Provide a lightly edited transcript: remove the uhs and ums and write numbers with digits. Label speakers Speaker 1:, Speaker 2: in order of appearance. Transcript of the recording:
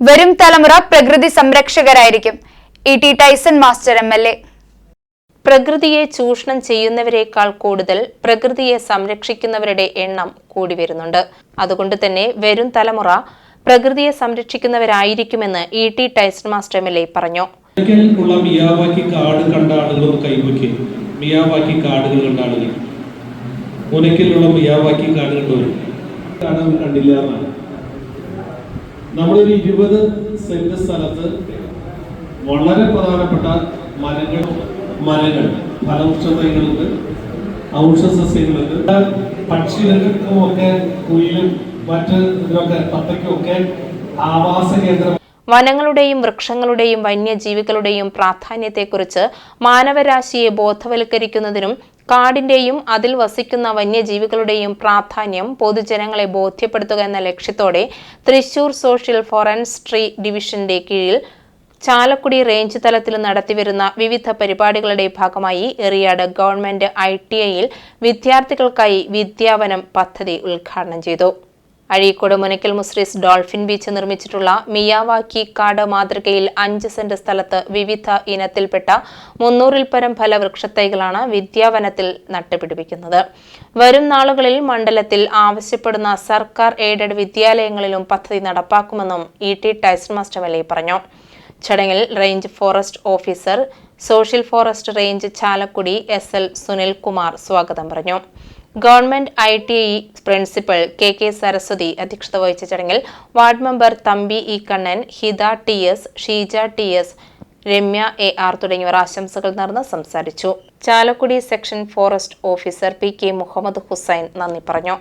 Speaker 1: വരും തലമുറ പ്രകൃതി സംരക്ഷകരായിരിക്കും. ഇ.ടി. Tyson master MLA.
Speaker 2: പ്രകൃതിയെ ചൂഷണം ചെയ്യുന്നവരെക്കാൾ കൂടുതൽ പ്രകൃതിയെ സംരക്ഷിക്കുന്നവരുടെ എണ്ണം കൂടി വരുന്നുണ്ട്. അതുകൊണ്ട് തന്നെ വരും തലമുറ പ്രകൃതിയെ സംരക്ഷിക്കുന്നവരായിരിക്കുമെന്ന് ഇ.ടി. Tyson master MLA. പറഞ്ഞു.
Speaker 3: മിയാവാക്കി കാട് കണ്ട ആളുകൾ കൈവയ്ക്ക് മിയാവാക്കി കാടുകൾ കണ്ട ആളുകൾ മുനക്കിലുള്ള മിയാവാക്കി കാട് കണ്ടില്ല എന്നാണ്. നമ്മളൊരു 20 സെന്റ് സ്ഥലത്ത് വളരെ പ്രധാനപ്പെട്ട മരങ്ങൾ ഫലവൃക്ഷതൈകളുണ്ട്, ഔഷധസസ്യങ്ങളുണ്ട്, പക്ഷികൾക്കും ഒക്കെ പുല്ലും മറ്റ് ഇതിനൊക്കെ തത്തയ്ക്കും ഒക്കെ ആവാസ കേന്ദ്രം.
Speaker 2: വനങ്ങളുടെയും വൃക്ഷങ്ങളുടെയും വന്യജീവികളുടെയും പ്രാധാന്യത്തെക്കുറിച്ച് മാനവരാശിയെ ബോധവൽക്കരിക്കുന്നതിനും കാടിന്റെയും അതിൽ വസിക്കുന്ന വന്യജീവികളുടെയും പ്രാധാന്യം പൊതുജനങ്ങളെ ബോധ്യപ്പെടുത്തുക എന്ന ലക്ഷ്യത്തോടെ തൃശൂർ സോഷ്യൽ ഫോറസ്ട്രി ഡിവിഷന്റെ കീഴിൽ ചാലക്കുടി റേഞ്ച് തലത്തിൽ നടത്തിവരുന്ന വിവിധ പരിപാടികളുടെ ഭാഗമായി എറിയാട് ഗവൺമെന്റ് ITIയിൽ വിദ്യാർത്ഥികൾക്കായി വിദ്യാവനം പദ്ധതി ഉദ്ഘാടനം ചെയ്തു. അഴീക്കോട് മുനക്കൽ മുസ്രിസ് ഡോൾഫിൻ ബീച്ച് നിർമ്മിച്ചിട്ടുള്ള മിയാവാക്കി കാട് മാതൃകയിൽ 5 സെന്റ് സ്ഥലത്ത് വിവിധ ഇനത്തിൽപ്പെട്ട 300-ൽ പരം ഫലവൃക്ഷത്തൈകളാണ് വിദ്യാവനത്തിൽ നട്ടുപിടിപ്പിക്കുന്നത്. വരും നാളുകളിൽ മണ്ഡലത്തിൽ ആവശ്യപ്പെടുന്ന സർക്കാർ എയ്ഡഡ് വിദ്യാലയങ്ങളിലും പദ്ധതി നടപ്പാക്കുമെന്നും ഇ.ടി. Tyson master MLA. പറഞ്ഞു. ചടങ്ങിൽ range forest officer social forest range Chalakudy SL Sunilkumar സ്വാഗതം പറഞ്ഞു. Government ITI principal KK Saraswathi അധ്യക്ഷത വഹിച്ച ചടങ്ങിൽ ward member Thampi E Kannan, Hitha TS, Sheeja TS, Ramya AR തുടങ്ങിയവർ ആശംസകൾ നേർന്ന് സംസാരിച്ചു. Chalakudy section forest officer PK Muhammad Hussain നന്ദി പറഞ്ഞു.